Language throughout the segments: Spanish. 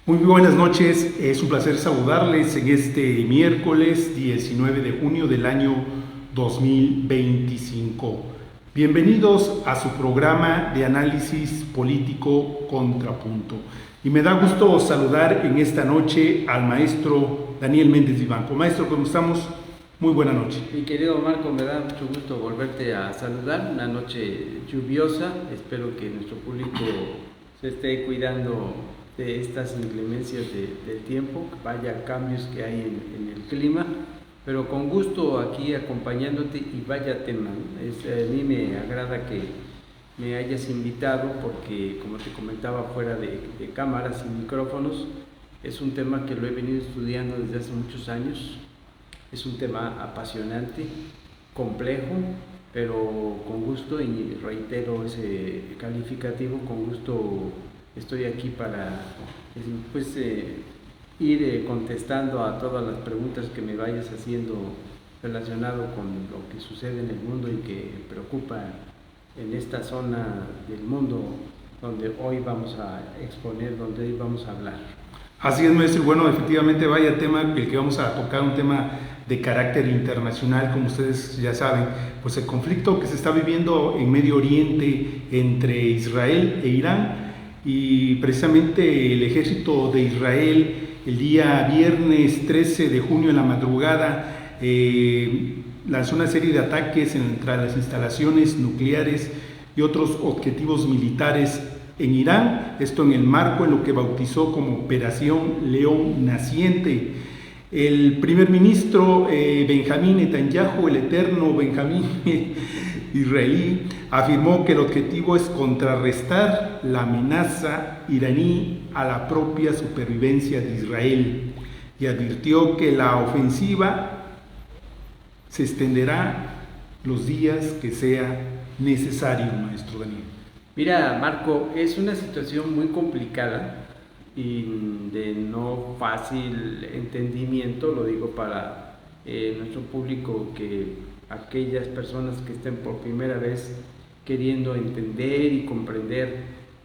Muy buenas noches, es un placer saludarles en este miércoles 19 de junio del año 2025. Bienvenidos a su programa de análisis político Contrapunto. Y me da gusto saludar en esta noche al maestro Daniel Méndez Vivanco. Maestro, ¿cómo estamos? Muy buena noche. Mi querido Marco, me da mucho gusto volverte a saludar. Una noche lluviosa, espero que nuestro público se esté cuidando de estas inclemencias del tiempo, vaya cambios que hay en el clima, pero con gusto aquí acompañándote y vaya tema. A mí me agrada que me hayas invitado porque, como te comentaba fuera de cámaras y micrófonos, es un tema que lo he venido estudiando desde hace muchos años. Es un tema apasionante, complejo, pero con gusto, y reitero ese calificativo, con gusto estoy aquí para ir contestando a todas las preguntas que me vayas haciendo relacionado con lo que sucede en el mundo y que preocupa en esta zona del mundo donde hoy vamos a exponer, donde hoy vamos a hablar. Así es, maestro. Bueno, efectivamente, vaya tema el que vamos a tocar, un tema de carácter internacional, como ustedes ya saben, pues el conflicto que se está viviendo en Medio Oriente entre Israel e Irán, y precisamente el ejército de Israel el día viernes 13 de junio en la madrugada lanzó una serie de ataques entre las instalaciones nucleares y otros objetivos militares en Irán, esto en el marco en lo que bautizó como Operación León Naciente. El primer ministro Benjamín Netanyahu, el eterno Benjamín israelí, afirmó que el objetivo es contrarrestar la amenaza iraní a la propia supervivencia de Israel y advirtió que la ofensiva se extenderá los días que sea necesario, maestro Daniel. Mira, Marco, es una situación muy complicada y de no fácil entendimiento, lo digo para nuestro público, que aquellas personas que estén por primera vez queriendo entender y comprender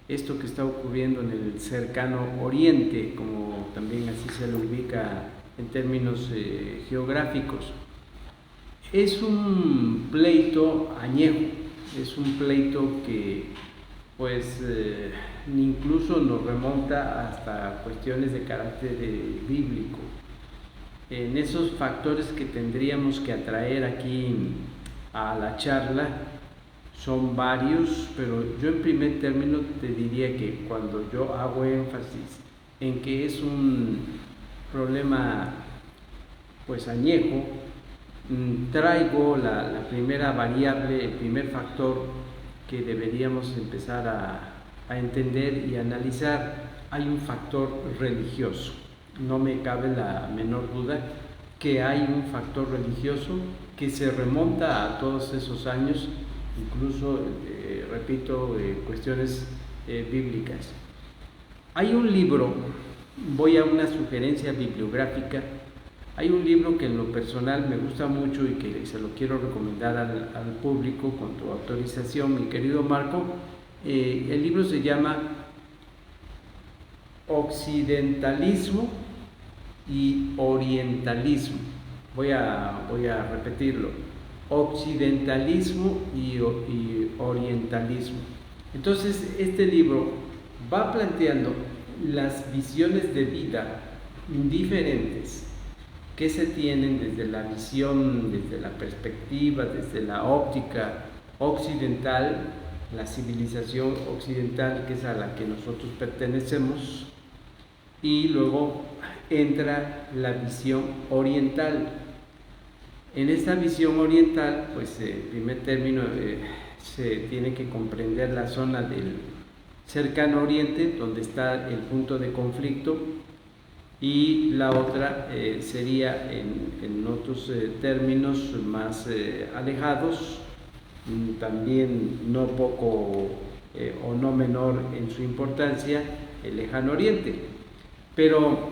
esto que está ocurriendo en el cercano Oriente, como también así se lo ubica en términos geográficos. Es un pleito añejo, es un pleito que pues incluso nos remonta hasta cuestiones de carácter bíblico. En esos factores que tendríamos que atraer aquí a la charla son varios, pero yo en primer término te diría que cuando yo hago énfasis en que es un problema pues añejo, traigo la primera variable, el primer factor que deberíamos empezar a entender y analizar. Hay un factor religioso, no me cabe la menor duda que hay un factor religioso que se remonta a todos esos años, incluso, repito, cuestiones bíblicas. Hay un libro, voy a una sugerencia bibliográfica. Hay un libro que en lo personal me gusta mucho y que se lo quiero recomendar al público con tu autorización, mi querido Marco. El libro se llama Occidentalismo y Orientalismo. Voy a repetirlo. Occidentalismo y Orientalismo. Entonces, este libro va planteando las visiones de vida diferentes que se tienen desde la visión, desde la perspectiva, desde la óptica occidental, la civilización occidental, que es a la que nosotros pertenecemos, y luego entra la visión oriental. En esta visión oriental, pues en primer término se tiene que comprender la zona del cercano oriente, donde está el punto de conflicto, y la otra sería en otros términos más alejados, también no poco o no menor en su importancia, el lejano oriente. Pero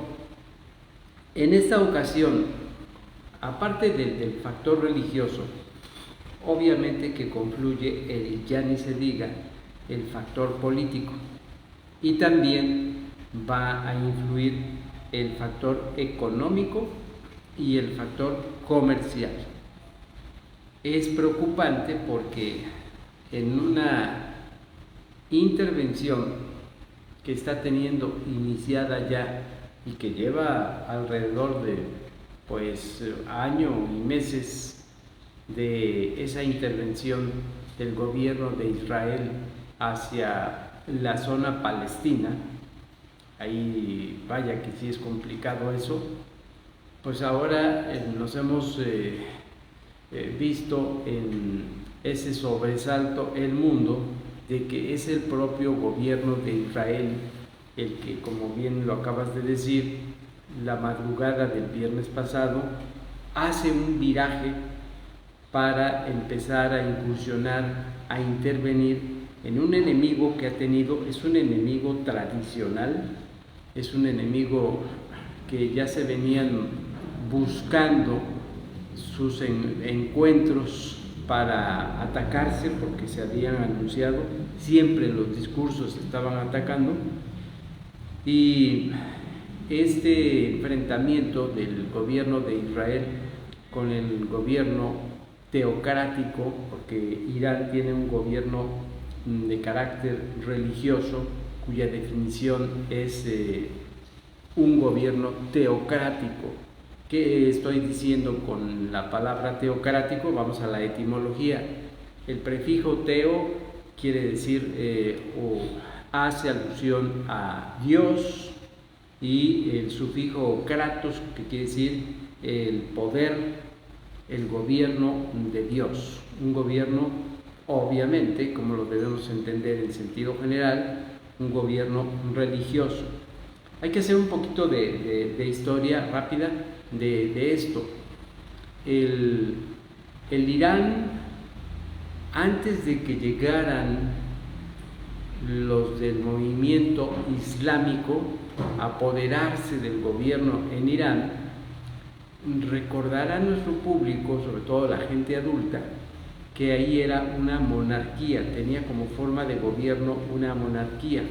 en esta ocasión, aparte del factor religioso, obviamente que confluye, ya ni se diga, el factor político y también va a influir el factor económico y el factor comercial. Es preocupante porque en una intervención que está teniendo iniciada ya y que lleva alrededor de año y meses de esa intervención del gobierno de Israel hacia la zona palestina, ahí vaya que sí es complicado eso, pues ahora nos hemos visto en ese sobresalto el mundo de que es el propio gobierno de Israel el que, como bien lo acabas de decir, la madrugada del viernes pasado hace un viraje para empezar a incursionar, a intervenir en un enemigo que ha tenido, es un enemigo tradicional, es un enemigo que ya se venían buscando sus encuentros para atacarse, porque se habían anunciado, siempre los discursos estaban atacando, y este enfrentamiento del gobierno de Israel con el gobierno teocrático, porque Irán tiene un gobierno de carácter religioso, cuya definición es un gobierno teocrático. ¿Qué estoy diciendo con la palabra teocrático? Vamos a la etimología. El prefijo teo quiere decir o hace alusión a Dios, y el sufijo kratos, que quiere decir el poder, el gobierno de Dios. Un gobierno, obviamente, como lo debemos entender en sentido general, un gobierno religioso. Hay que hacer un poquito de historia rápida de esto. El Irán, antes de que llegaran los del movimiento islámico a apoderarse del gobierno en Irán, recordará a nuestro público, sobre todo la gente adulta, que ahí era una monarquía, tenía como forma de gobierno una monarquía.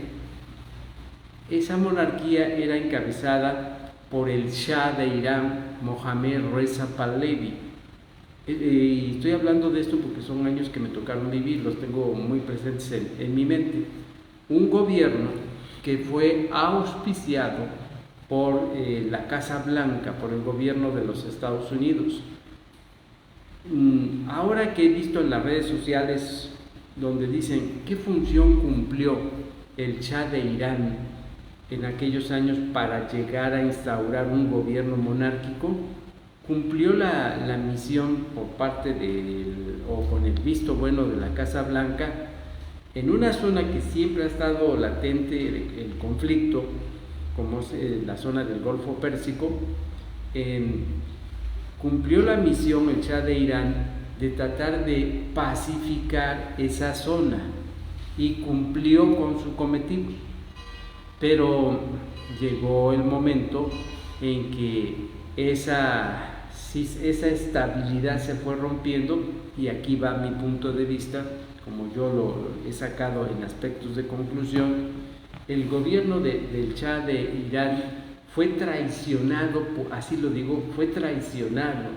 Esa monarquía era encabezada por el Shah de Irán, Mohammad Reza Pahlavi. Y estoy hablando de esto porque son años que me tocaron vivir, los tengo muy presentes en mi mente. Un gobierno que fue auspiciado por la Casa Blanca, por el gobierno de los Estados Unidos. Ahora que he visto en las redes sociales donde dicen qué función cumplió el Shah de Irán en aquellos años para llegar a instaurar un gobierno monárquico, cumplió la misión por parte o con el visto bueno de la Casa Blanca en una zona que siempre ha estado latente el conflicto, como es la zona del Golfo Pérsico. Cumplió la misión el Shah de Irán de tratar de pacificar esa zona, y cumplió con su cometido, pero llegó el momento en que esa estabilidad se fue rompiendo, y aquí va mi punto de vista, como yo lo he sacado en aspectos de conclusión. El gobierno del Shah de Irán fue traicionado, así lo digo, fue traicionado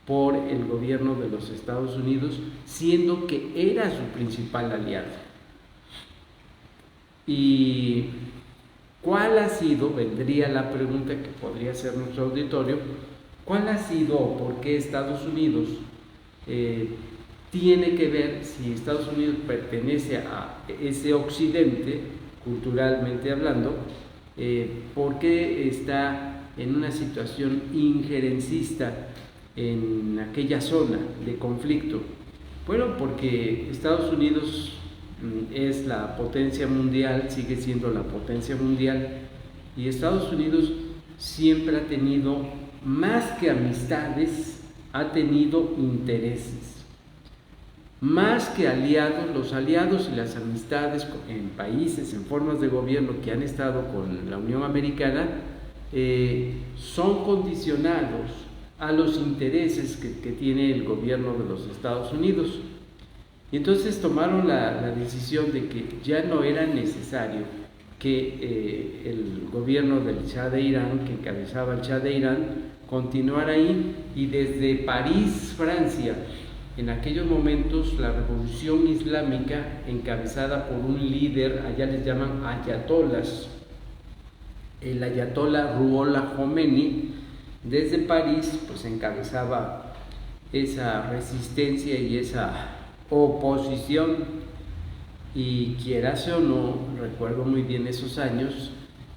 por el gobierno de los Estados Unidos, siendo que era su principal aliado. ¿Y cuál ha sido? Vendría la pregunta que podría hacer nuestro auditorio. ¿Cuál ha sido o por qué Estados Unidos tiene que ver, si Estados Unidos pertenece a ese occidente, culturalmente hablando, por qué está en una situación injerencista en aquella zona de conflicto? Bueno, porque Estados Unidos es la potencia mundial, sigue siendo la potencia mundial, y Estados Unidos siempre ha tenido, más que amistades, ha tenido intereses. Más que aliados, los aliados y las amistades en países, en formas de gobierno que han estado con la Unión Americana, son condicionados a los intereses que tiene el gobierno de los Estados Unidos. Y entonces tomaron la decisión de que ya no era necesario que el gobierno del Shah de Irán, que encabezaba el Shah de Irán, continuara ahí, y desde París, Francia, en aquellos momentos la revolución islámica, encabezada por un líder, allá les llaman ayatolás, el ayatolá Ruhollah Khomeini, desde París pues encabezaba esa resistencia y esa oposición. Y quieras o no, recuerdo muy bien esos años,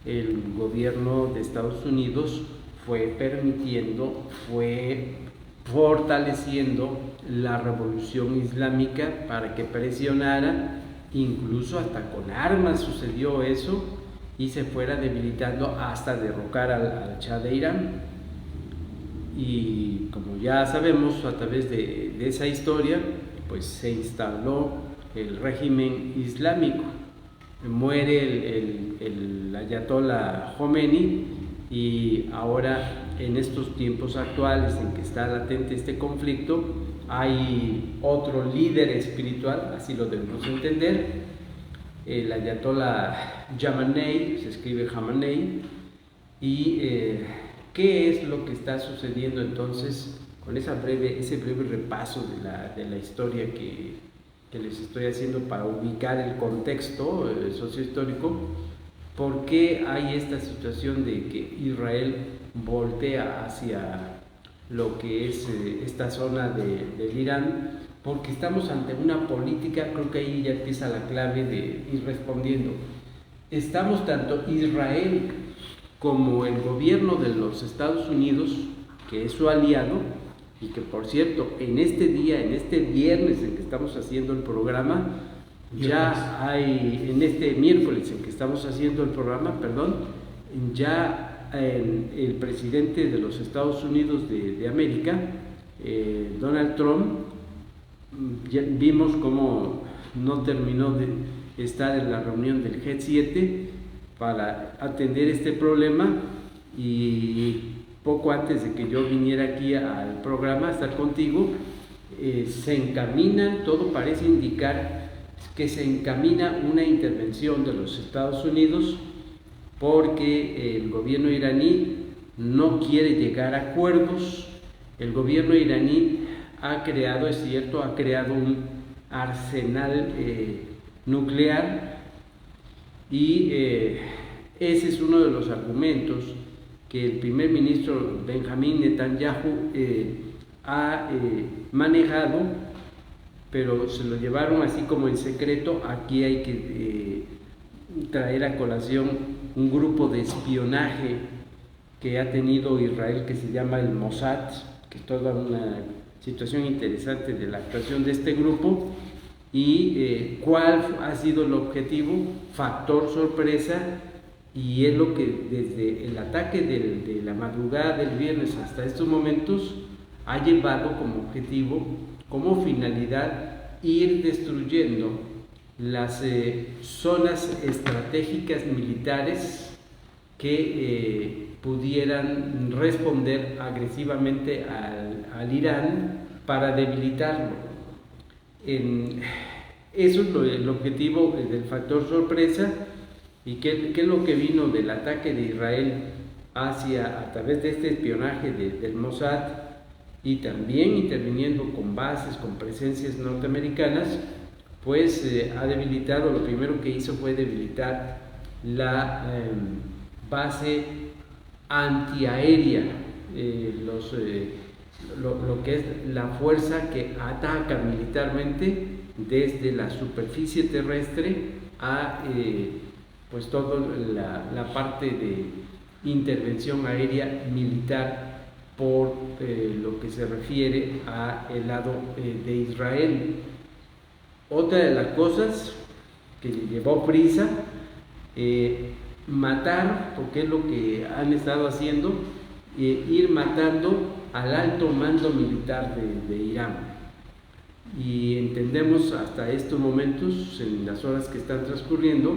el gobierno de Estados Unidos fue permitiendo, fue fortaleciendo la revolución islámica para que presionara, incluso hasta con armas sucedió eso, y se fuera debilitando hasta derrocar al Shah de Irán. Y como ya sabemos, a través de esa historia, pues se instaló el régimen islámico. Muere el ayatolá Khomeini, y ahora en estos tiempos actuales en que está latente este conflicto, hay otro líder espiritual, así lo debemos entender, el ayatolá Khamenei, se escribe Khamenei. Y ¿qué es lo que está sucediendo entonces con ese breve repaso de la historia que les estoy haciendo para ubicar el contexto sociohistórico? ¿Por qué hay esta situación de que Israel voltea hacia lo que es esta zona del Irán? Porque estamos ante una política, creo que ahí ya empieza la clave de ir respondiendo. Estamos tanto Israel como el gobierno de los Estados Unidos, que es su aliado, y que por cierto, en este día, en este viernes en que estamos haciendo el programa, ya hay, en este miércoles en que estamos haciendo el programa, perdón, ya el presidente de los Estados Unidos de América, Donald Trump, ya vimos cómo no terminó de estar en la reunión del G7 para atender este problema, y poco antes de que yo viniera aquí al programa a estar contigo, se encamina, todo parece indicar que se encamina una intervención de los Estados Unidos, porque el gobierno iraní no quiere llegar a acuerdos. El gobierno iraní ha creado, es cierto, ha creado un arsenal nuclear, y ese es uno de los argumentos que el primer ministro Benjamín Netanyahu ha manejado, pero se lo llevaron así como en secreto. Aquí hay que traer a colación un grupo de espionaje que ha tenido Israel, que se llama el Mossad, que es toda una situación interesante de la actuación de este grupo. Y ¿cuál ha sido el objetivo? Factor sorpresa. Y es lo que desde el ataque de la madrugada del viernes hasta estos momentos ha llevado como objetivo, como finalidad, ir destruyendo las zonas estratégicas militares que pudieran responder agresivamente al Irán para debilitarlo. Eso es el objetivo del factor sorpresa. ¿Y qué es lo que vino del ataque de Israel a través de este espionaje del Mossad, y también interviniendo con bases, con presencias norteamericanas? Pues ha debilitado, lo primero que hizo fue debilitar la base antiaérea, lo que es la fuerza que ataca militarmente desde la superficie terrestre a pues toda la parte de intervención aérea militar por lo que se refiere al lado de Israel. Otra de las cosas que llevó prisa, matar, porque es lo que han estado haciendo, ir matando al alto mando militar de Irán. Y entendemos hasta estos momentos, en las horas que están transcurriendo,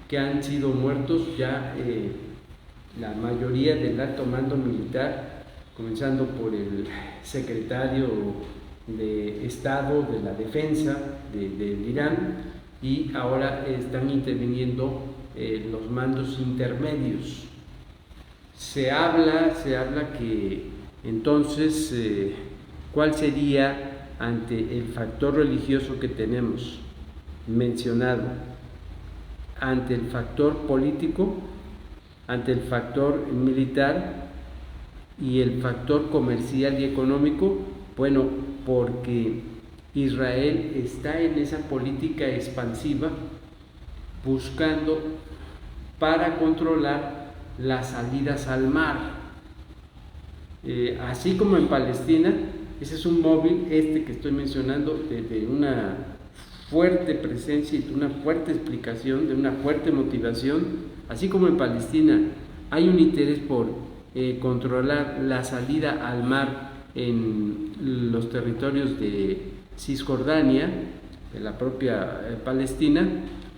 que han sido muertos ya la mayoría del alto mando militar, comenzando por el secretario de Estado de la Defensa de Irán, y ahora están interviniendo los mandos intermedios. Se habla que entonces, ¿cuál sería ante el factor religioso que tenemos mencionado, ante el factor político, ante el factor militar y el factor comercial y económico? Bueno, porque Israel está en esa política expansiva buscando para controlar las salidas al mar. Así como en Palestina, ese es un móvil, que estoy mencionando, de una fuerte presencia y de una fuerte explicación, de una fuerte motivación. Así como en Palestina hay un interés por controlar la salida al mar en los territorios de Cisjordania, de la propia Palestina,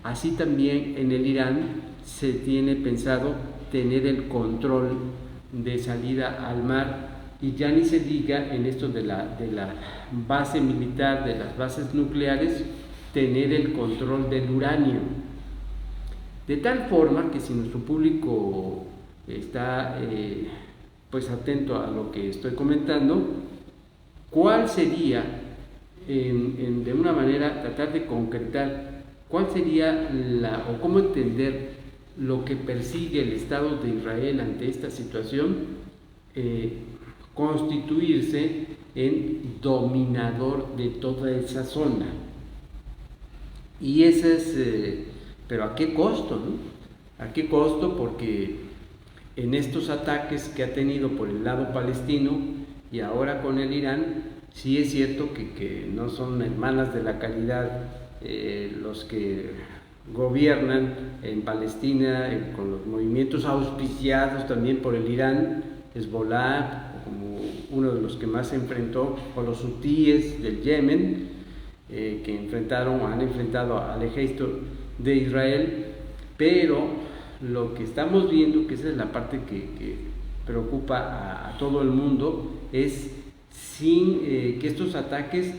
así también en el Irán se tiene pensado tener el control de salida al mar, y ya ni se diga en esto de la base militar, de las bases nucleares, tener el control del uranio. De tal forma que si nuestro público está pues atento a lo que estoy comentando, ¿cuál sería, de una manera, tratar de concretar cuál sería o cómo entender lo que persigue el Estado de Israel ante esta situación? Constituirse en dominador de toda esa zona. Y ese es, pero ¿a qué costo, no? ¿A qué costo? Porque en estos ataques que ha tenido por el lado palestino y ahora con el Irán, sí es cierto que no son hermanas de la caridad los que gobiernan en Palestina, con los movimientos auspiciados también por el Irán, Hezbollah, como uno de los que más se enfrentó, o los hutíes del Yemen, que han enfrentado al ejército de Israel. Pero lo que estamos viendo, que esa es la parte que preocupa a todo el mundo, es que estos ataques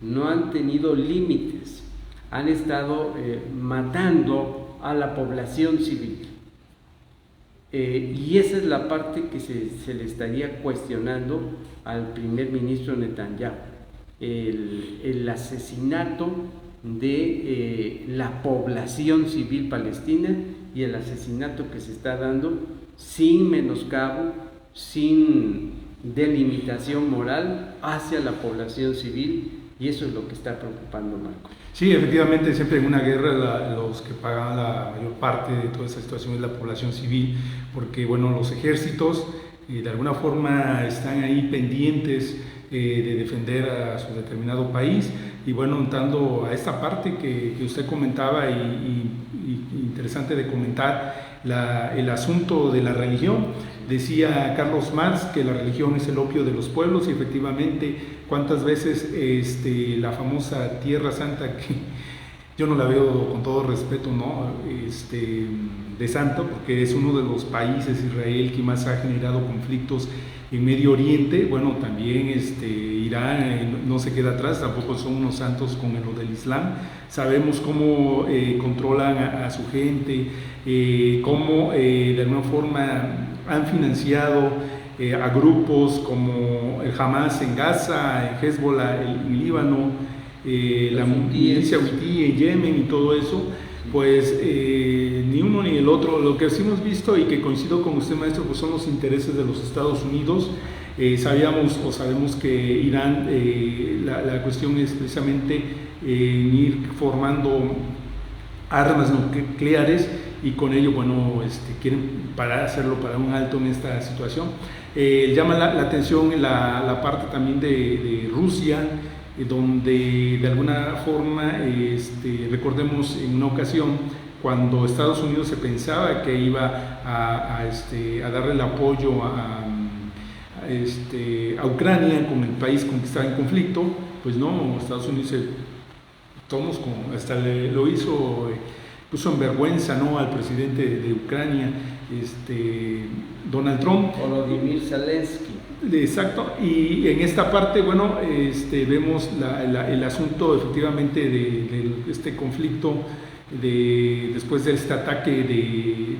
no han tenido límites, han estado matando a la población civil. Y esa es la parte que se le estaría cuestionando al primer ministro Netanyahu, el asesinato de la población civil palestina y el asesinato que se está dando sin menoscabo, sin delimitación moral hacia la población civil, y eso es lo que está preocupando, Marco. Sí, efectivamente, siempre en una guerra los que pagan la mayor parte de toda esa situación es la población civil, porque bueno, los ejércitos de alguna forma están ahí pendientes de defender a su determinado país. Y bueno, entrando a esta parte que usted comentaba y interesante de comentar, el asunto de la religión. Decía Carlos Marx que la religión es el opio de los pueblos, y efectivamente, cuántas veces la famosa Tierra Santa, que yo no la veo, con todo respeto, ¿no? De santo, porque es uno de los países, Israel, que más ha generado conflictos en Medio Oriente. Bueno, también Irán no se queda atrás, tampoco son unos santos con lo del Islam. Sabemos cómo controlan a su gente, cómo de alguna forma han financiado a grupos como el Hamas en Gaza, en Hezbollah en Líbano, la milicia hutí en Yemen y todo eso. Pues ni uno ni el otro. Lo que sí hemos visto, y que coincido con usted, maestro, pues son los intereses de los Estados Unidos. Sabemos que Irán, la cuestión es precisamente ir formando armas nucleares, y con ello, bueno, quieren hacerlo para un alto en esta situación. Llama la atención la parte también de Rusia, donde de alguna forma, recordemos en una ocasión, cuando Estados Unidos se pensaba que iba a darle el apoyo a Ucrania, con el país con que estaba en conflicto, pues no, Estados Unidos hasta lo hizo, puso en vergüenza, ¿no?, al presidente de Ucrania, Donald Trump. Volodymyr Zelensky. Exacto, y en esta parte, bueno, vemos el asunto efectivamente de este conflicto después de este ataque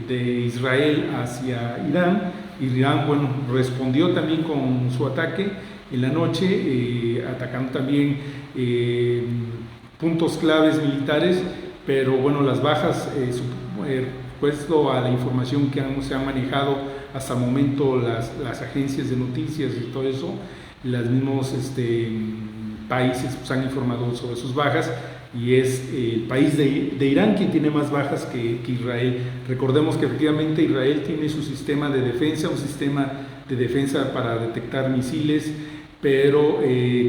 de Israel hacia Irán. Irán, bueno, respondió también con su ataque en la noche, atacando también puntos claves militares, pero bueno, las bajas, puesto a la información que se han manejado hasta el momento las agencias de noticias y todo eso, los mismos países pues, han informado sobre sus bajas, y es el país de Irán quien tiene más bajas que Israel. Recordemos que efectivamente Israel tiene su sistema de defensa, un sistema de defensa para detectar misiles, pero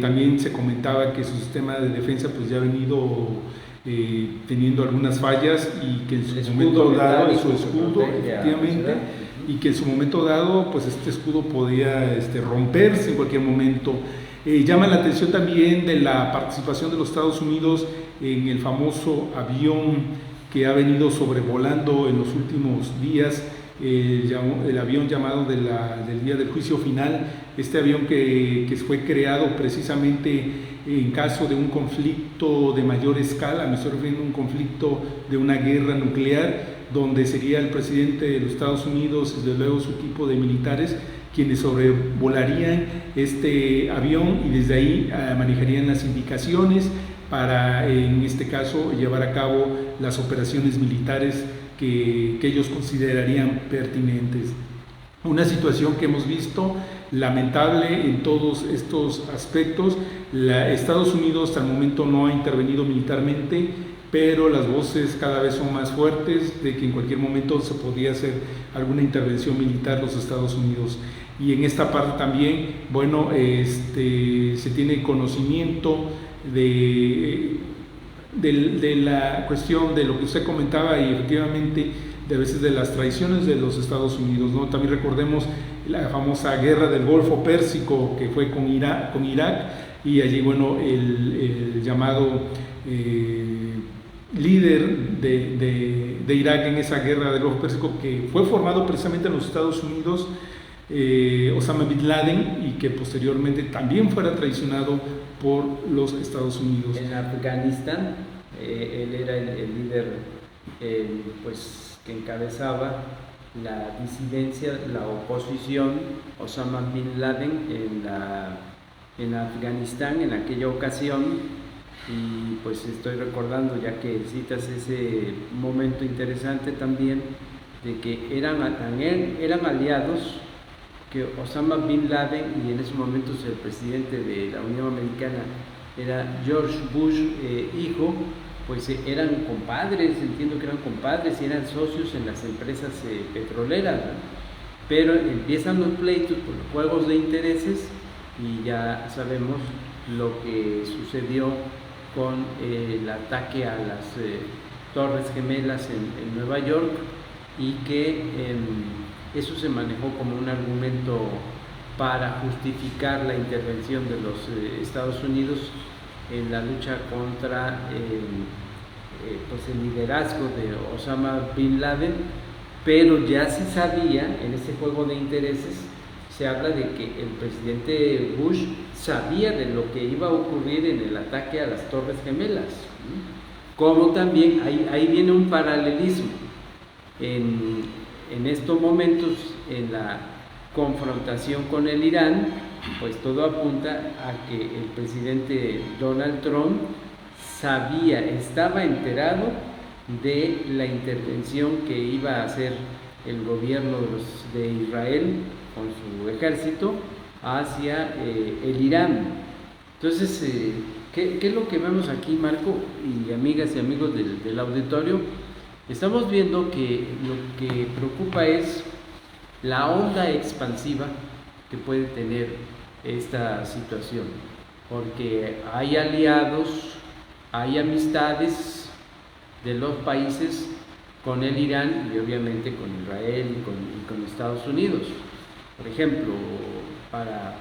también se comentaba que su sistema de defensa pues ya ha venido teniendo algunas fallas, y que en su momento dado, su escudo, efectivamente, y que en su momento dado pues este escudo podía romperse en cualquier momento. Llama la atención también de la participación de los Estados Unidos en el famoso avión que ha venido sobrevolando en los últimos días, el avión llamado del día del juicio final, este avión que fue creado precisamente en caso de un conflicto de mayor escala, me estoy refiriendo a un conflicto de una guerra nuclear, donde sería el presidente de los Estados Unidos, desde luego su equipo de militares, quienes sobrevolarían este avión y desde ahí manejarían las indicaciones para, en este caso, llevar a cabo las operaciones militares que ellos considerarían pertinentes. Una situación que hemos visto lamentable en todos estos aspectos. Estados Unidos hasta el momento no ha intervenido militarmente, pero las voces cada vez son más fuertes de que en cualquier momento se podría hacer alguna intervención militar los Estados Unidos. Y en esta parte también, bueno, se tiene conocimiento de la cuestión de lo que usted comentaba, y efectivamente de a veces de las traiciones de los Estados Unidos, ¿no? También recordemos la famosa guerra del Golfo Pérsico que fue con Irak, y allí, bueno, el llamado líder de Irak en esa guerra del Golfo Pérsico, que fue formado precisamente en los Estados Unidos, Osama Bin Laden, y que posteriormente también fuera traicionado por los Estados Unidos. En Afganistán, él era el líder pues, que encabezaba la disidencia, la oposición, Osama Bin Laden en Afganistán en aquella ocasión. Y pues estoy recordando, ya que citas ese momento interesante también, de que eran aliados, que Osama Bin Laden, y en esos momentos el presidente de la Unión Americana era George Bush, hijo, pues eran compadres, entiendo que eran compadres y eran socios en las empresas petroleras, ¿no? Pero empiezan los pleitos por los juegos de intereses, y ya sabemos lo que sucedió con el ataque a las Torres Gemelas en Nueva York, y que eso se manejó como un argumento para justificar la intervención de los Estados Unidos en la lucha contra pues el liderazgo de Osama Bin Laden. Pero ya se sabía, en ese juego de intereses, se habla de que el presidente Bush sabía de lo que iba a ocurrir en el ataque a las Torres Gemelas, como también ahí viene un paralelismo en estos momentos, en la confrontación con el Irán, pues todo apunta a que el presidente Donald Trump estaba enterado de la intervención que iba a hacer el gobierno de Israel con su ejército hacia el Irán. Entonces, ¿qué es lo que vemos aquí, Marco, y amigas y amigos del auditorio? Estamos viendo que lo que preocupa es la onda expansiva que puede tener esta situación, porque hay aliados, hay amistades de los países con el Irán y obviamente con Israel y con Estados Unidos. Por ejemplo, para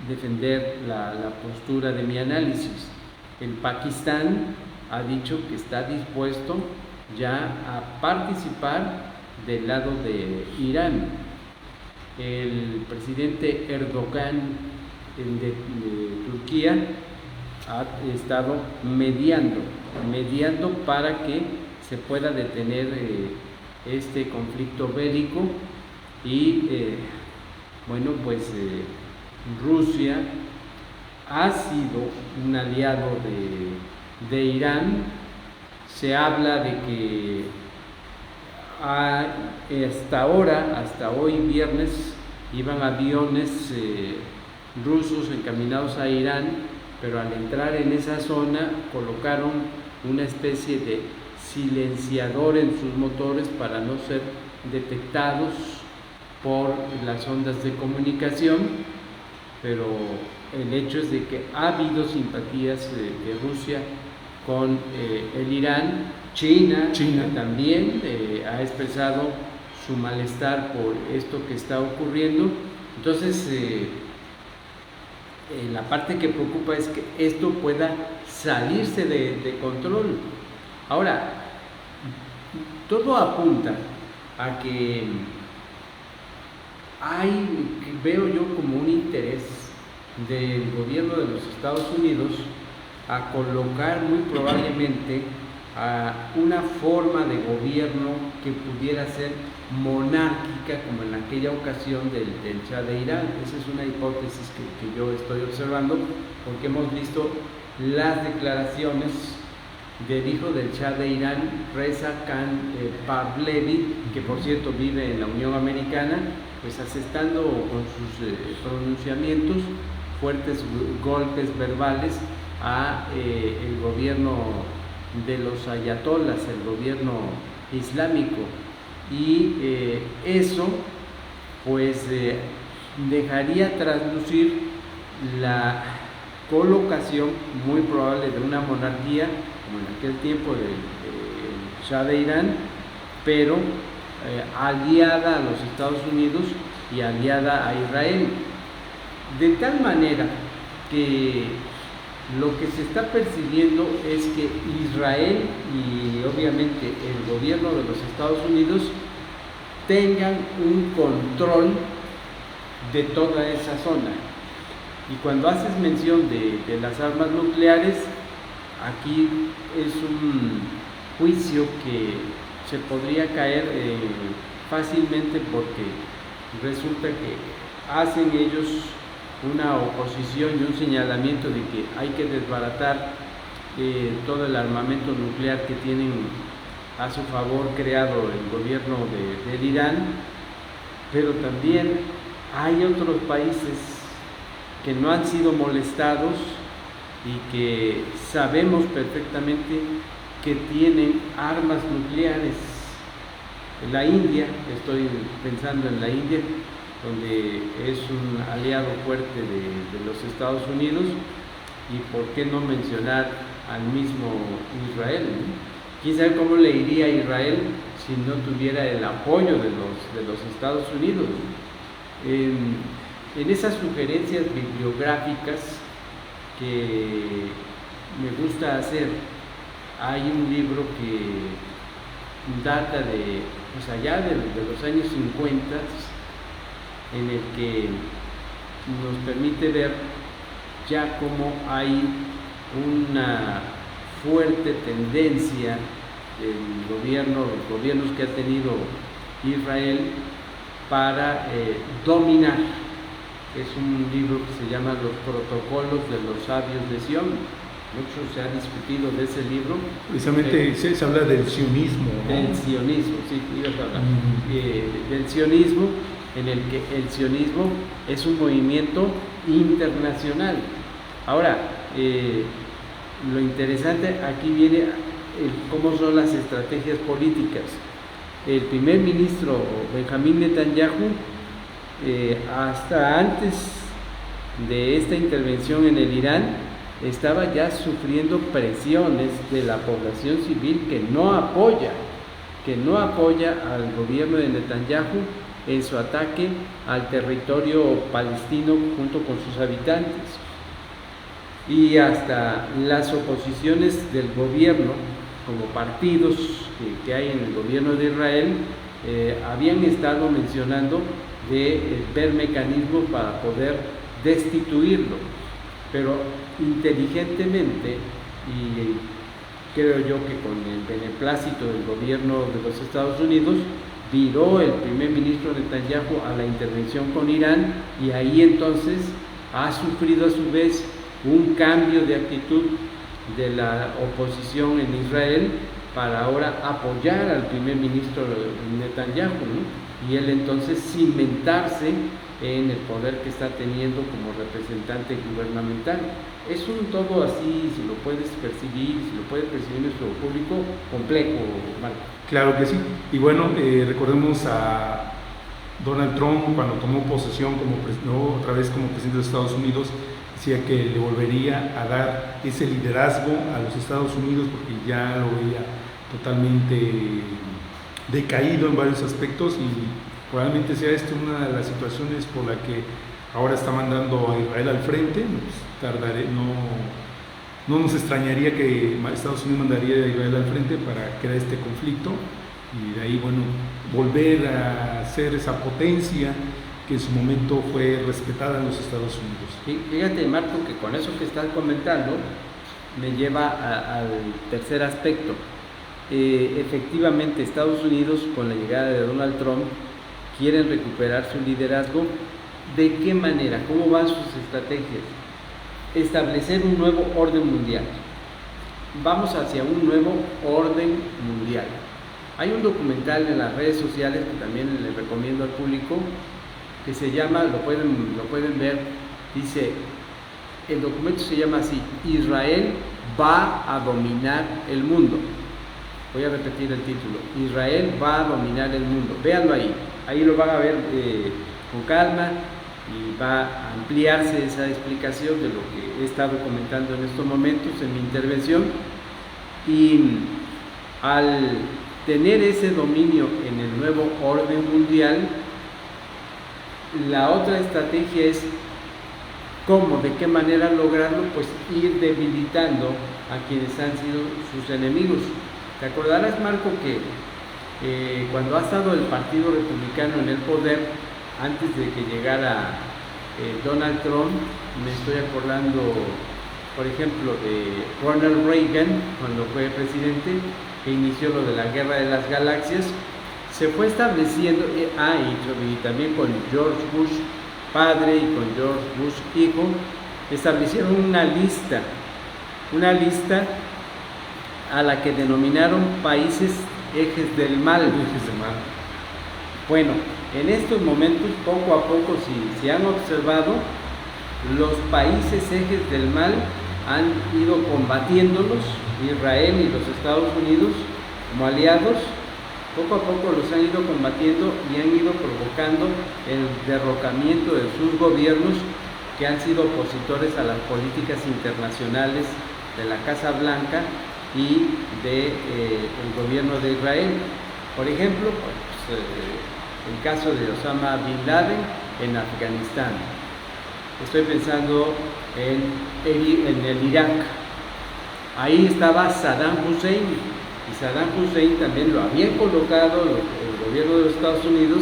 defender la postura de mi análisis, el Pakistán ha dicho que está dispuesto ya a participar del lado de Irán. El presidente Erdogan de Turquía ha estado mediando para que se pueda detener este conflicto bélico y bueno, pues Rusia ha sido un aliado de Irán. Se habla de que hasta hoy viernes, iban aviones rusos encaminados a Irán, pero al entrar en esa zona colocaron una especie de silenciador en sus motores para no ser detectados por las ondas de comunicación, pero el hecho es de que ha habido simpatías de Rusia con el Irán. China también ha expresado su malestar por esto que está ocurriendo. Entonces, la parte que preocupa es que esto pueda salirse de control. Ahora, todo apunta a que veo yo como un interés del gobierno de los Estados Unidos a colocar muy probablemente a una forma de gobierno que pudiera ser monárquica, como en aquella ocasión del Shah de Irán. Esa es una hipótesis que yo estoy observando, porque hemos visto las declaraciones del hijo del Shah de Irán, Reza Khan Pahlavi, que por cierto vive en la Unión Americana, pues asestando con sus pronunciamientos fuertes golpes verbales a el gobierno de los ayatolás, el gobierno islámico, y eso pues dejaría traslucir la colocación muy probable de una monarquía como en aquel tiempo del Shah de Irán, pero aliada a los Estados Unidos y aliada a Israel, de tal manera que lo que se está percibiendo es que Israel y obviamente el gobierno de los Estados Unidos tengan un control de toda esa zona. Y cuando haces mención de las armas nucleares, aquí es un juicio que se podría caer fácilmente, porque resulta que hacen ellos una oposición y un señalamiento de que hay que desbaratar todo el armamento nuclear que tienen a su favor creado el gobierno de Irán, pero también hay otros países que no han sido molestados y que sabemos perfectamente que tienen armas nucleares. La India, estoy pensando en la India, donde es un aliado fuerte de los Estados Unidos, y por qué no mencionar al mismo Israel, ¿no? ¿Quién sabe cómo le iría a Israel si no tuviera el apoyo de los Estados Unidos? En esas sugerencias bibliográficas que me gusta hacer, hay un libro que data de pues allá de los años 50, en el que nos permite ver ya cómo hay una fuerte tendencia los gobiernos que ha tenido Israel para dominar. Es un libro que se llama Los Protocolos de los Sabios de Sion. Mucho se ha discutido de ese libro. Precisamente se habla del sionismo, ¿no? Del sionismo, sí, ibas a hablar. Del sionismo, en el que el sionismo es un movimiento internacional. Ahora, lo interesante aquí viene cómo son las estrategias políticas. El primer ministro Benjamín Netanyahu, hasta antes de esta intervención en el Irán, estaba ya sufriendo presiones de la población civil que no apoya al gobierno de Netanyahu en su ataque al territorio palestino junto con sus habitantes. Y hasta las oposiciones del gobierno, como partidos que hay en el gobierno de Israel, habían estado mencionando de ver mecanismos para poder destituirlo, pero inteligentemente y creo yo que con el beneplácito del gobierno de los Estados Unidos, viró el primer ministro Netanyahu a la intervención con Irán, y ahí entonces ha sufrido a su vez un cambio de actitud de la oposición en Israel para ahora apoyar al primer ministro Netanyahu, ¿no? Y él entonces cimentarse en el poder que está teniendo como representante gubernamental. Es un todo así, si lo puedes percibir, si lo puede percibir nuestro público, complejo, Marco. Claro que sí. Y bueno, recordemos a Donald Trump cuando tomó posesión otra vez como presidente de Estados Unidos, decía que le volvería a dar ese liderazgo a los Estados Unidos porque ya lo veía totalmente decaído en varios aspectos, y probablemente sea esta una de las situaciones por la que ahora está mandando a Israel al frente. No nos extrañaría que Estados Unidos mandaría a Israel al frente para crear este conflicto y de ahí, bueno, volver a ser esa potencia que en su momento fue respetada en los Estados Unidos. Fíjate, Marco, que con eso que estás comentando me lleva al tercer aspecto. Efectivamente, Estados Unidos, con la llegada de Donald Trump, quieren recuperar su liderazgo. ¿De qué manera? ¿Cómo van sus estrategias? Establecer un nuevo orden mundial. Vamos hacia un nuevo orden mundial. Hay un documental en las redes sociales que también le recomiendo al público, que se llama, lo pueden ver, dice, el documento se llama así: Israel va a dominar el mundo. Voy a repetir el título: Israel va a dominar el mundo. Véanlo ahí lo van a ver con calma, y va a ampliarse esa explicación de lo que he estado comentando en estos momentos en mi intervención. Y al tener ese dominio en el nuevo orden mundial, la otra estrategia es cómo, de qué manera lograrlo, pues ir debilitando a quienes han sido sus enemigos. Te acordarás, Marco, que cuando ha estado el Partido Republicano en el poder, antes de que llegara Donald Trump, me estoy acordando, por ejemplo, de Ronald Reagan, cuando fue presidente, que inició lo de la Guerra de las Galaxias, se fue estableciendo, y también con George Bush padre y con George Bush hijo, establecieron una lista a la que denominaron países ejes del mal. Bueno, en estos momentos, poco a poco, si han observado, los países ejes del mal han ido combatiéndolos, Israel y los Estados Unidos como aliados, poco a poco los han ido combatiendo y han ido provocando el derrocamiento de sus gobiernos que han sido opositores a las políticas internacionales de la Casa Blanca y del gobierno de Israel. Por ejemplo, el caso de Osama Bin Laden en Afganistán. Estoy pensando en el Irak. Ahí estaba Saddam Hussein, y Saddam Hussein también lo habían colocado el gobierno de los Estados Unidos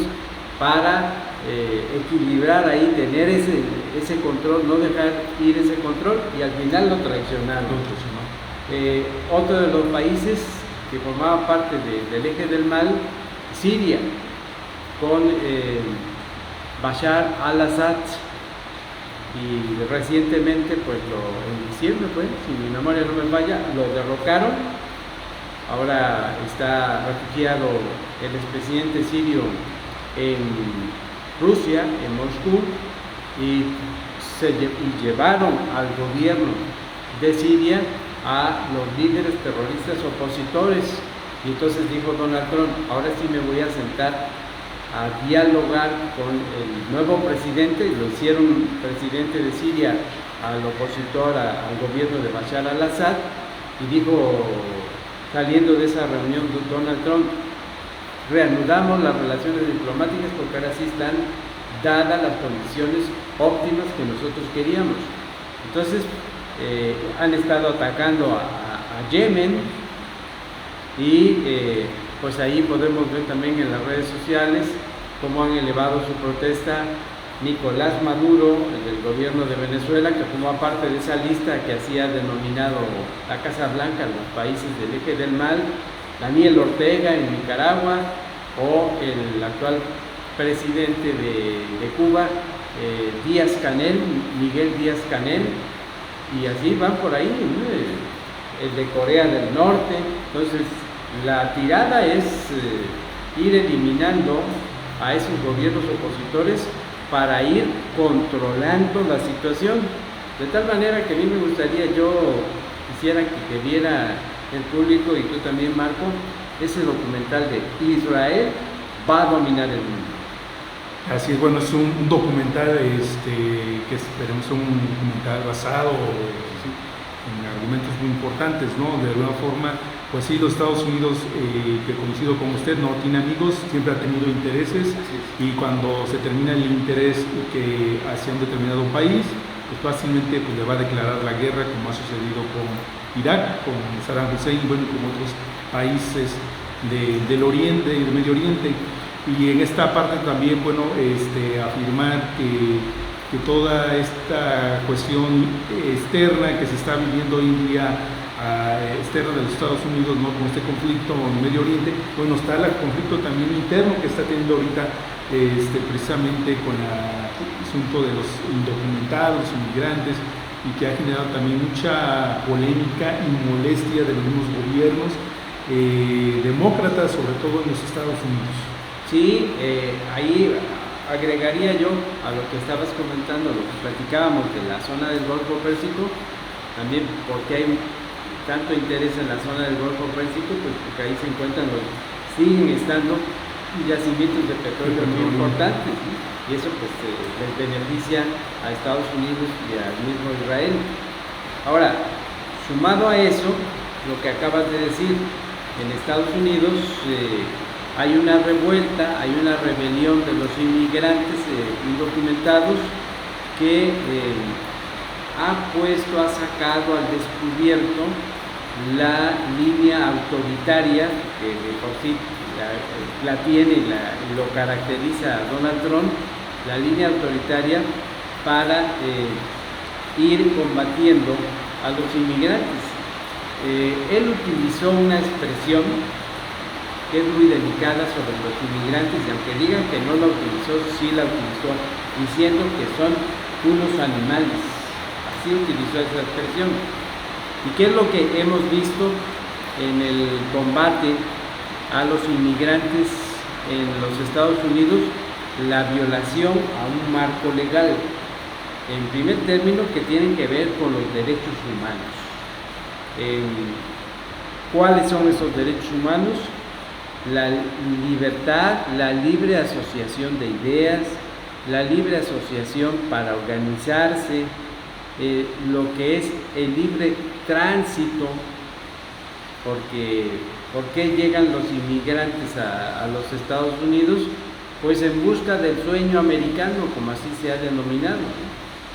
para equilibrar ahí, tener ese control, no dejar ir ese control, y al final lo traicionaron. Otro de los países que formaba parte del eje del mal, Siria, con Bashar al-Assad, y recientemente, pues en diciembre, si mi memoria no me falla, lo derrocaron. Ahora está refugiado el expresidente sirio en Rusia, en Moscú, y llevaron al gobierno de Siria a los líderes terroristas opositores. Y entonces dijo Donald Trump: ahora sí me voy a sentar a dialogar con el nuevo presidente, y lo hicieron presidente de Siria al opositor al gobierno de Bashar al-Assad, y dijo, saliendo de esa reunión, Donald Trump: reanudamos las relaciones diplomáticas porque ahora sí están dadas las condiciones óptimas que nosotros queríamos. Entonces han estado atacando a Yemen, y pues ahí podemos ver también en las redes sociales cómo han elevado su protesta Nicolás Maduro, del gobierno de Venezuela, que formó parte de esa lista que hacía denominado la Casa Blanca, los países del eje del mal, Daniel Ortega en Nicaragua, o el actual presidente de Cuba, Díaz-Canel, Miguel Díaz-Canel, y así van por ahí, ¿no? El de Corea del Norte. Entonces, la tirada es ir eliminando a esos gobiernos opositores para ir controlando la situación, de tal manera que a mí me gustaría, yo quisiera que viera el público, y tú también, Marco, ese documental de Israel va a dominar el mundo. Así es, bueno, es un documental que esperemos un documental basado en argumentos muy importantes, ¿no? De alguna forma, pues sí, los Estados Unidos, que coincido con usted, no tiene amigos, siempre ha tenido intereses, y cuando se termina el interés que hacia un determinado país, pues fácilmente pues, le va a declarar la guerra, como ha sucedido con Irak, con Saddam Hussein, bueno, y con otros países del Oriente y del Medio Oriente. Y en esta parte también, bueno, afirmar que toda esta cuestión externa que se está viviendo hoy en día, externa de los Estados Unidos, ¿no? Con este conflicto en Medio Oriente, bueno, está el conflicto también interno que está teniendo ahorita, precisamente con el asunto de los indocumentados, inmigrantes, y que ha generado también mucha polémica y molestia de los mismos gobiernos demócratas, sobre todo en los Estados Unidos. Sí, ahí agregaría yo a lo que estabas comentando, lo que platicábamos de la zona del Golfo Pérsico, también porque hay tanto interés en la zona del Golfo Pérsico, pues porque ahí se encuentran siguen estando yacimientos de petróleo muy importantes, ¿sí? Y eso pues les beneficia a Estados Unidos y al mismo Israel. Ahora, sumado a eso, lo que acabas de decir, en Estados Unidos hay una revuelta, hay una rebelión de los inmigrantes indocumentados que ha sacado al descubierto la línea autoritaria que de por sí la tiene y lo caracteriza a Donald Trump, la línea autoritaria para ir combatiendo a los inmigrantes. Él utilizó una expresión que es muy delicada sobre los inmigrantes, y aunque digan que no la utilizó, sí la utilizó, diciendo que son unos animales. Así utilizó esa expresión. ¿Y qué es lo que hemos visto en el combate a los inmigrantes en los Estados Unidos? La violación a un marco legal. En primer término, que tienen que ver con los derechos humanos. ¿Cuáles son esos derechos humanos? La libertad, la libre asociación de ideas, la libre asociación para organizarse, lo que es el libre tránsito, porque ¿por qué llegan los inmigrantes a los Estados Unidos? Pues en busca del sueño americano, como así se ha denominado.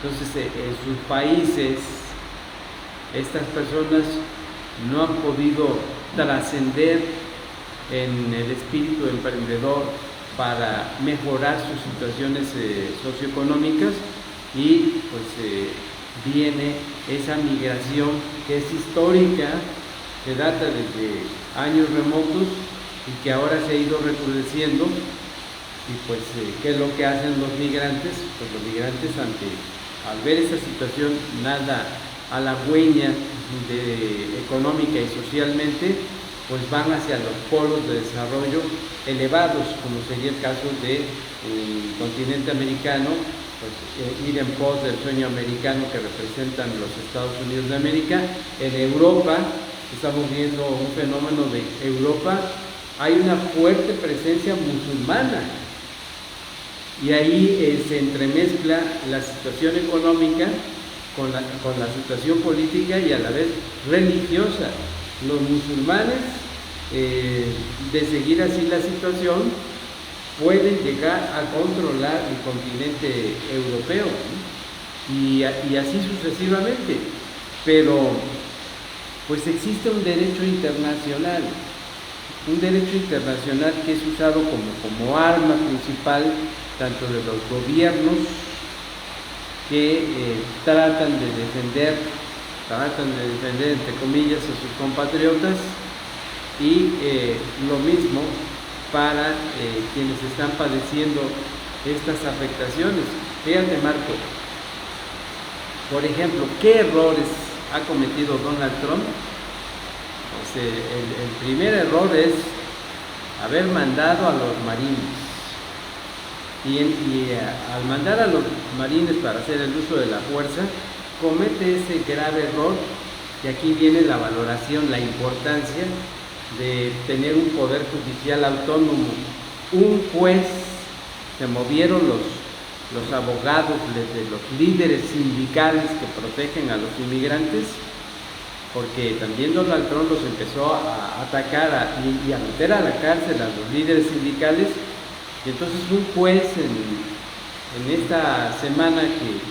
Entonces, en sus países, estas personas no han podido trascender en el espíritu emprendedor para mejorar sus situaciones socioeconómicas, y pues viene esa migración que es histórica, que data desde años remotos y que ahora se ha ido recrudeciendo. Y pues, ¿qué es lo que hacen los migrantes? Pues los migrantes, al ver esta situación nada halagüeña económica y socialmente, pues van hacia los polos de desarrollo elevados, como sería el caso del continente americano, pues ir en pos del sueño americano que representan los Estados Unidos de América. En Europa, estamos viendo un fenómeno de Europa, hay una fuerte presencia musulmana, y ahí se entremezcla la situación económica con la situación política y a la vez religiosa. Los musulmanes, de seguir así la situación, pueden llegar a controlar el continente europeo, ¿no? y así sucesivamente. Pero pues existe un derecho internacional que es usado como arma principal tanto de los gobiernos que tratan de defender entre comillas a sus compatriotas, y lo mismo para quienes están padeciendo estas afectaciones. Fíjate, Marco, por ejemplo, ¿qué errores ha cometido Donald Trump? Pues, el primer error es haber mandado a los marines. Y al mandar a los marines para hacer el uso de la fuerza, comete ese grave error, y aquí viene la valoración, la importancia de tener un poder judicial autónomo, un juez. Se movieron los abogados de los líderes sindicales que protegen a los inmigrantes, porque también Donald Trump los empezó a atacar y a meter a la cárcel a los líderes sindicales. Y entonces un juez en esta semana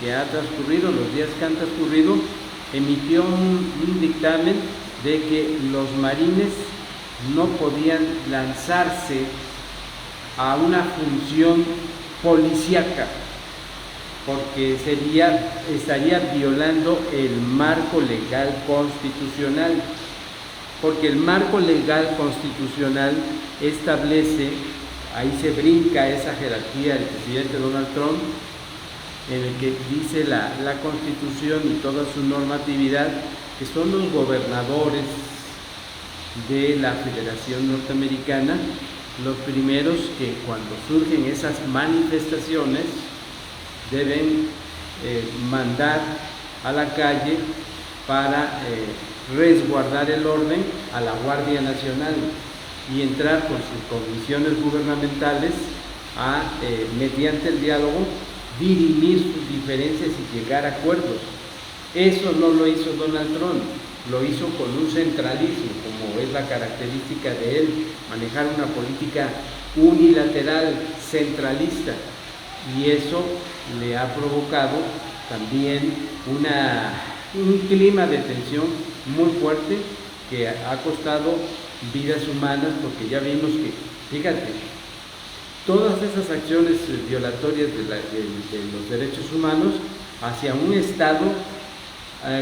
que ha transcurrido, los días que han transcurrido, emitió un dictamen de que los marines no podían lanzarse a una función policíaca, porque estaría violando el marco legal constitucional, porque el marco legal constitucional establece, ahí se brinca esa jerarquía del presidente Donald Trump, en el que dice la Constitución y toda su normatividad, que son los gobernadores de la Federación Norteamericana los primeros que, cuando surgen esas manifestaciones, deben mandar a la calle para resguardar el orden a la Guardia Nacional y entrar con sus comisiones gubernamentales a, mediante el diálogo, dirimir sus diferencias y llegar a acuerdos. Eso no lo hizo Donald Trump, lo hizo con un centralismo, como es la característica de él, manejar una política unilateral, centralista, y eso le ha provocado también un clima de tensión muy fuerte que ha costado vidas humanas, porque ya vimos que, fíjate, todas esas acciones violatorias de los derechos humanos hacia un estado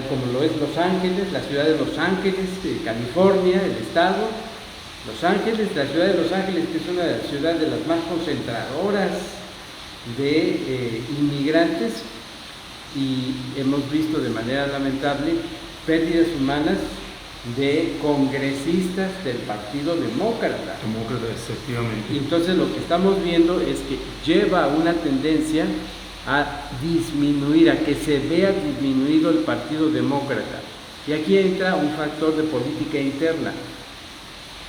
como lo es Los Ángeles, la ciudad de Los Ángeles, California, el estado, Los Ángeles, la ciudad de Los Ángeles, que es una ciudad de las más concentradoras de inmigrantes, y hemos visto de manera lamentable pérdidas humanas de congresistas del Partido Demócrata. Efectivamente. Y entonces lo que estamos viendo es que lleva una tendencia a disminuir, a que se vea disminuido el Partido Demócrata. Y aquí entra un factor de política interna.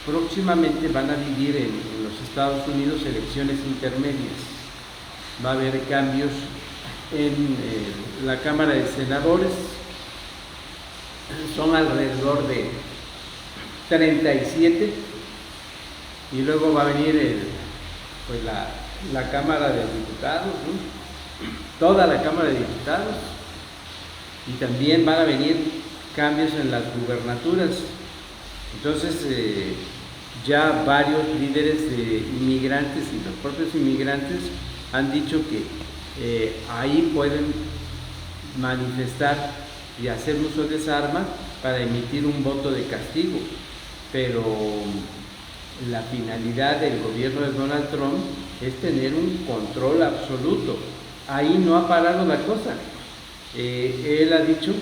Próximamente van a vivir en los Estados Unidos elecciones intermedias. Va a haber cambios en la Cámara de Senadores. Son alrededor de 37, y luego va a venir la Cámara de Diputados, ¿no? Toda la Cámara de Diputados, y también van a venir cambios en las gubernaturas. Entonces ya varios líderes de inmigrantes y los propios inmigrantes han dicho que ahí pueden manifestar y hacer uso de esa arma para emitir un voto de castigo, pero la finalidad del gobierno de Donald Trump es tener un control absoluto. Ahí no ha parado la cosa. Él ha dicho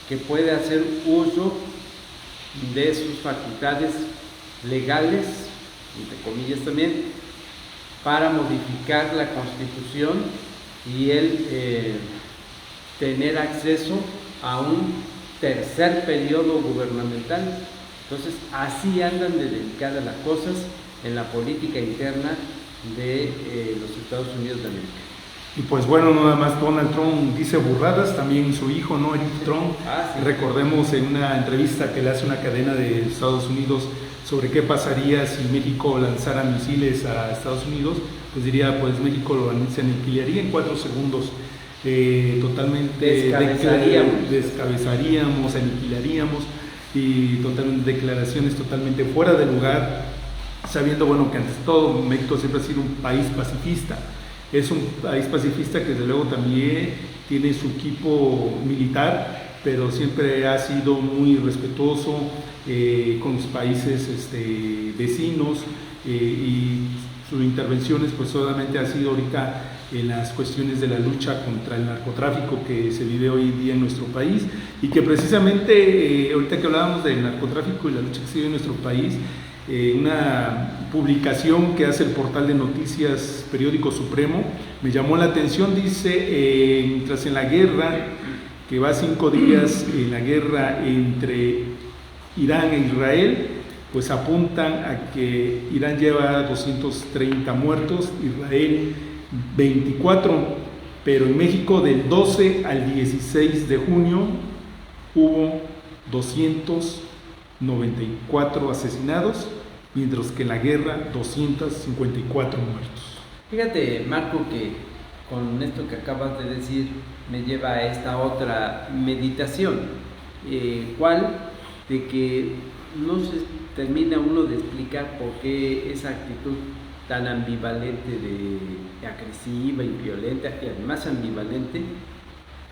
que puede hacer uso de sus facultades legales, entre comillas también, para modificar la Constitución y él tener acceso a un tercer periodo gubernamental. Entonces, así andan de delicadas las cosas en la política interna de los Estados Unidos de América. Y pues bueno, no nada más Donald Trump dice burradas, también su hijo, ¿no? Eric Trump. Sí. Recordemos en una entrevista que le hace una cadena de Estados Unidos sobre qué pasaría si México lanzara misiles a Estados Unidos, pues diría, pues México se aniquilaría en 4 segundos. Totalmente descabezaríamos, aniquilaríamos, y totalmente declaraciones totalmente fuera de lugar, sabiendo, bueno, que ante todo México siempre ha sido un país pacifista. Es un país pacifista que desde luego también tiene su equipo militar, pero siempre ha sido muy respetuoso con los países vecinos, y sus intervenciones pues solamente ha sido ahorita en las cuestiones de la lucha contra el narcotráfico que se vive hoy en día en nuestro país, y que precisamente ahorita que hablábamos del narcotráfico y la lucha que se vive en nuestro país, una publicación que hace el portal de noticias Periódico Supremo me llamó la atención. Dice, mientras en la guerra, que va 5 días en la guerra entre Irán e Israel, pues apuntan a que Irán lleva 230 muertos, Israel 24, pero en México del 12 al 16 de junio hubo 294 asesinados, mientras que en la guerra 254 muertos. Fíjate, Marco, que con esto que acabas de decir me lleva a esta otra meditación, ¿cuál? De que no se termina uno de explicar por qué esa actitud tan ambivalente, de agresiva y violenta, y además ambivalente,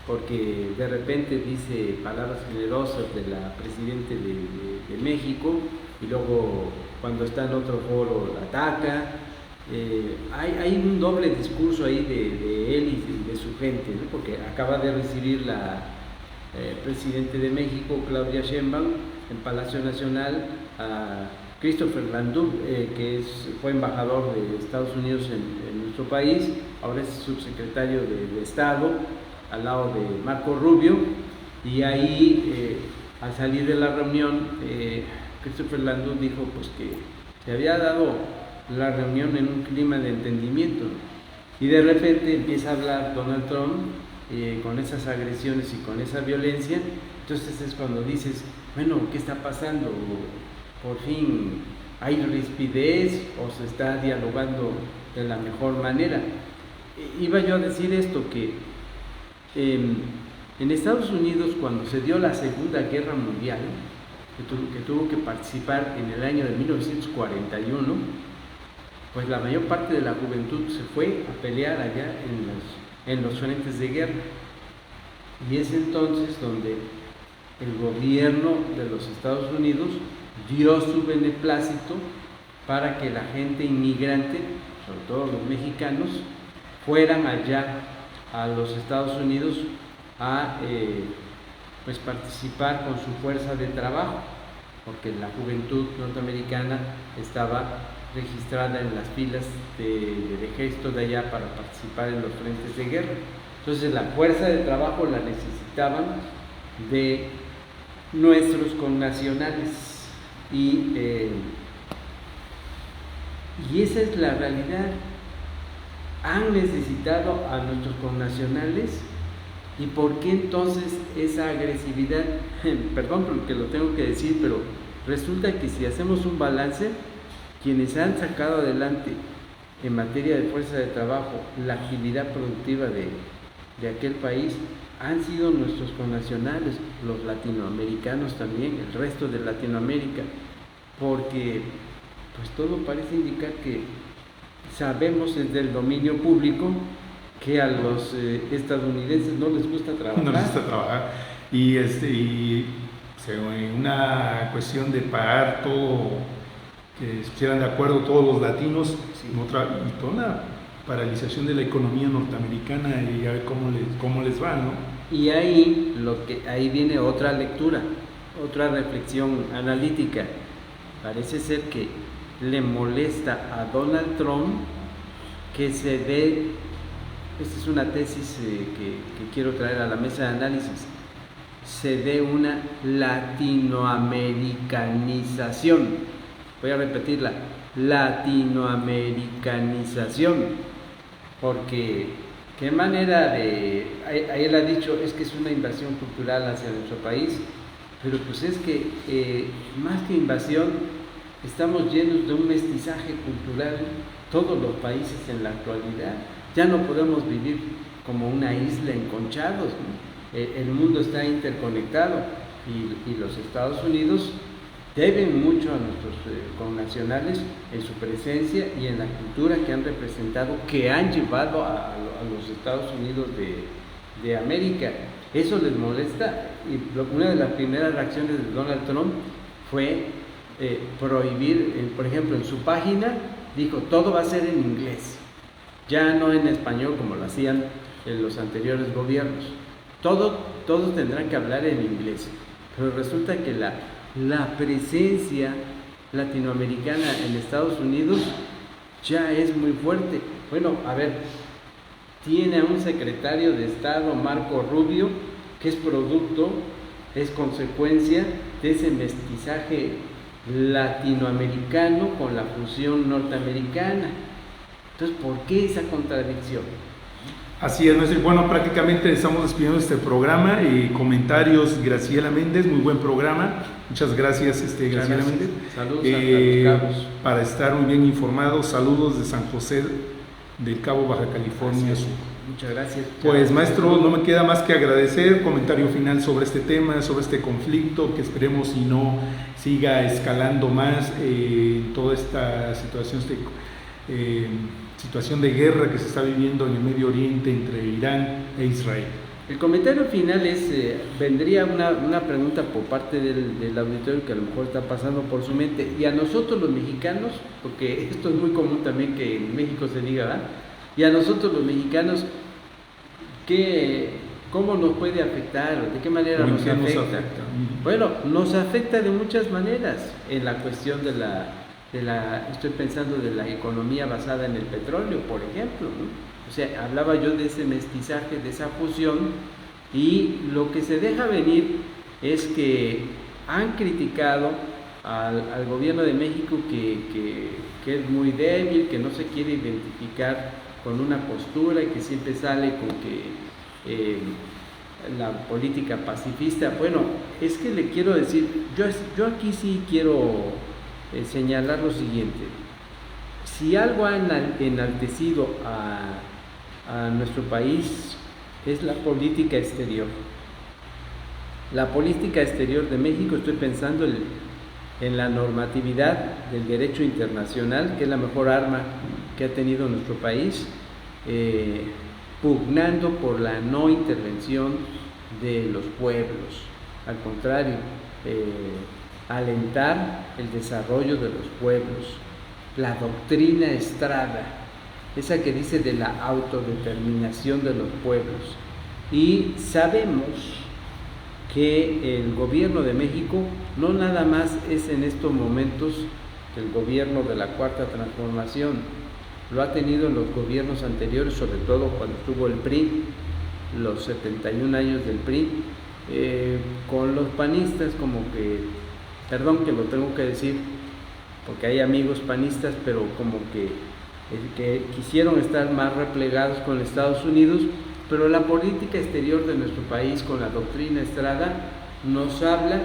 porque de repente dice palabras generosas de la Presidenta de México, y luego cuando está en otro foro la ataca. Hay un doble discurso ahí de él y de su gente, ¿no? Porque acaba de recibir la Presidenta de México, Claudia Sheinbaum, en Palacio Nacional, a Christopher Landau, que fue embajador de Estados Unidos en nuestro país, ahora es subsecretario de Estado, al lado de Marco Rubio, y ahí, al salir de la reunión, Christopher Landau dijo pues que se había dado la reunión en un clima de entendimiento, y de repente empieza a hablar Donald Trump con esas agresiones y con esa violencia. Entonces es cuando dices, bueno, ¿qué está pasando? Por fin hay rispidez o se está dialogando de la mejor manera. Iba yo a decir esto, que en Estados Unidos, cuando se dio la Segunda Guerra Mundial, que tuvo que participar en el año de 1941, pues la mayor parte de la juventud se fue a pelear allá en los frentes de guerra, y es entonces donde el gobierno de los Estados Unidos dio su beneplácito para que la gente inmigrante, sobre todo los mexicanos, fueran allá a los Estados Unidos a pues participar con su fuerza de trabajo, porque la juventud norteamericana estaba registrada en las filas del ejército de allá para participar en los frentes de guerra. Entonces la fuerza de trabajo la necesitaban de nuestros connacionales, y esa es la realidad. Han necesitado a nuestros connacionales. ¿Y por qué entonces esa agresividad? Perdón porque lo tengo que decir, pero resulta que si hacemos un balance, quienes han sacado adelante en materia de fuerza de trabajo la agilidad productiva de aquel país han sido nuestros connacionales, los latinoamericanos también, el resto de Latinoamérica, porque pues todo parece indicar que sabemos desde el dominio público que a los estadounidenses no les gusta trabajar. No les gusta trabajar, y una cuestión de pagar todo, que estuvieran de acuerdo todos los latinos, sí. Y toda una paralización de la economía norteamericana, y a ver cómo les va, ¿no? Y ahí viene otra lectura, otra reflexión analítica. Parece ser que le molesta a Donald Trump que se dé, esta es una tesis que quiero traer a la mesa de análisis, se dé una latinoamericanización. Voy a repetirla, latinoamericanización, porque qué manera de, él ha dicho, es que es una invasión cultural hacia nuestro país, pero pues es que más que invasión, estamos llenos de un mestizaje cultural, todos los países en la actualidad. Ya no podemos vivir como una isla enconchados, ¿no? El mundo está interconectado, y los Estados Unidos deben mucho a nuestros connacionales en su presencia y en la cultura que han representado, que han llevado a los Estados Unidos de América. Eso les molesta, y una de las primeras reacciones de Donald Trump fue prohibir, por ejemplo, en su página dijo, todo va a ser en inglés, ya no en español como lo hacían en los anteriores gobiernos, todos tendrán que hablar en inglés, pero resulta que la presencia latinoamericana en Estados Unidos ya es muy fuerte. Bueno, a ver, tiene a un secretario de Estado, Marco Rubio, que es consecuencia de ese mestizaje latinoamericano con la fusión norteamericana. Entonces, ¿por qué esa contradicción? Así es, maestro. Bueno, prácticamente estamos despidiendo este programa. Comentarios, Graciela Méndez, muy buen programa. Muchas gracias, Graciela Méndez. Saludos a los cabos. Para estar muy bien informados, saludos de San José del Cabo, Baja California Sur. Muchas gracias. Pues maestro, no me queda más que agradecer, comentario final sobre este tema, sobre este conflicto, que esperemos y no siga escalando más toda esta situación de guerra que se está viviendo en el Medio Oriente entre Irán e Israel. El comentario final vendría una pregunta por parte del auditorio que a lo mejor está pasando por su mente, y a nosotros los mexicanos, porque esto es muy común también que en México se diga, ¿verdad? Y a nosotros los mexicanos, ¿cómo nos puede afectar? ¿De qué manera nos afecta? Bueno, nos afecta de muchas maneras. En la cuestión estoy pensando de la economía basada en el petróleo, por ejemplo, ¿no? O sea, hablaba yo de ese mestizaje, de esa fusión, y lo que se deja venir es que han criticado al gobierno de México que es muy débil, que no se quiere identificar con una postura y que siempre sale con que la política pacifista. Bueno, es que le quiero decir, yo aquí sí quiero señalar lo siguiente: si algo ha enaltecido a nuestro país es la política exterior. La política exterior de México, estoy pensando en la normatividad del derecho internacional, que es la mejor arma que ha tenido nuestro país, pugnando por la no intervención de los pueblos. Al contrario, alentar el desarrollo de los pueblos. La doctrina Estrada, esa que dice de la autodeterminación de los pueblos. Y sabemos que el gobierno de México no nada más es en estos momentos el gobierno de la Cuarta Transformación, lo ha tenido en los gobiernos anteriores, sobre todo cuando estuvo el PRI, los 71 años del PRI, con los panistas, como que, perdón que lo tengo que decir, porque hay amigos panistas, pero como que quisieron estar más replegados con Estados Unidos, pero la política exterior de nuestro país, con la doctrina Estrada, nos habla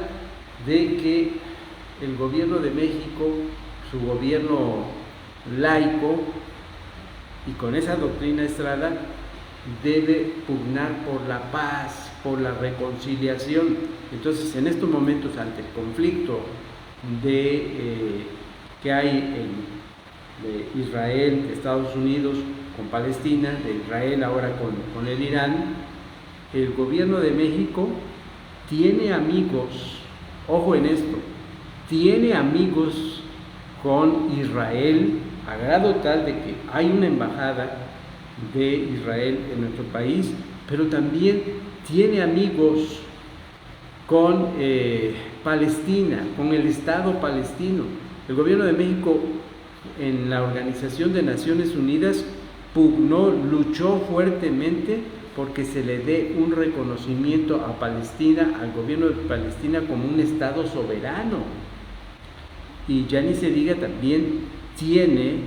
de que el gobierno de México, su gobierno laico, y con esa doctrina Estrada, debe pugnar por la paz, por la reconciliación. Entonces, en estos momentos, ante el conflicto que hay de Israel, Estados Unidos con Palestina, de Israel ahora con el Irán, el gobierno de México tiene amigos, ojo en esto, tiene amigos con Israel, a grado tal de que hay una embajada de Israel en nuestro país, pero también tiene amigos con Palestina, con el Estado palestino. El gobierno de México en la Organización de Naciones Unidas pugnó, luchó fuertemente porque se le dé un reconocimiento a Palestina, al gobierno de Palestina, como un Estado soberano. Y ya ni se diga, también tiene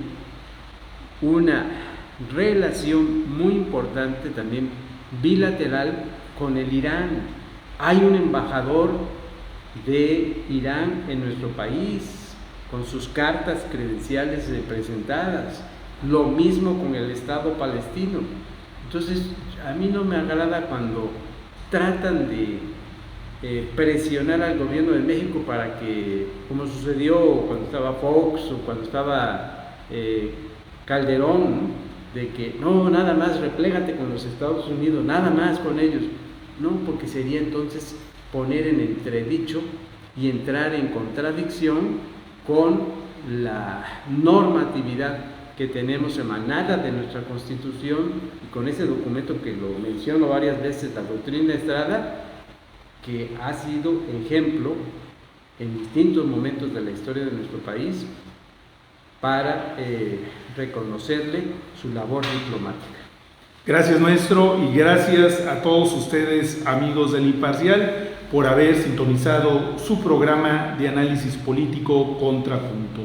una relación muy importante también bilateral con el Irán. Hay un embajador de Irán en nuestro país, con sus cartas credenciales presentadas, lo mismo con el Estado palestino. Entonces, a mí no me agrada cuando tratan presionar al gobierno de México para que, como sucedió cuando estaba Fox o cuando estaba Calderón, ¿no? De que no, nada más replégate con los Estados Unidos, nada más con ellos, no, porque sería entonces poner en entredicho y entrar en contradicción con la normatividad que tenemos emanada de nuestra Constitución y con ese documento que lo menciono varias veces, la doctrina Estrada, que ha sido ejemplo en distintos momentos de la historia de nuestro país para reconocerle su labor diplomática. Gracias, maestro, y gracias a todos ustedes, amigos del Imparcial, por haber sintonizado su programa de análisis político Contrapunto.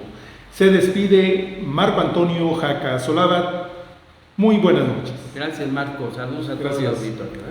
Se despide Marco Antonio Jaca Solabat. Muy buenas noches. Gracias, Marco. Saludos a todos los auditores.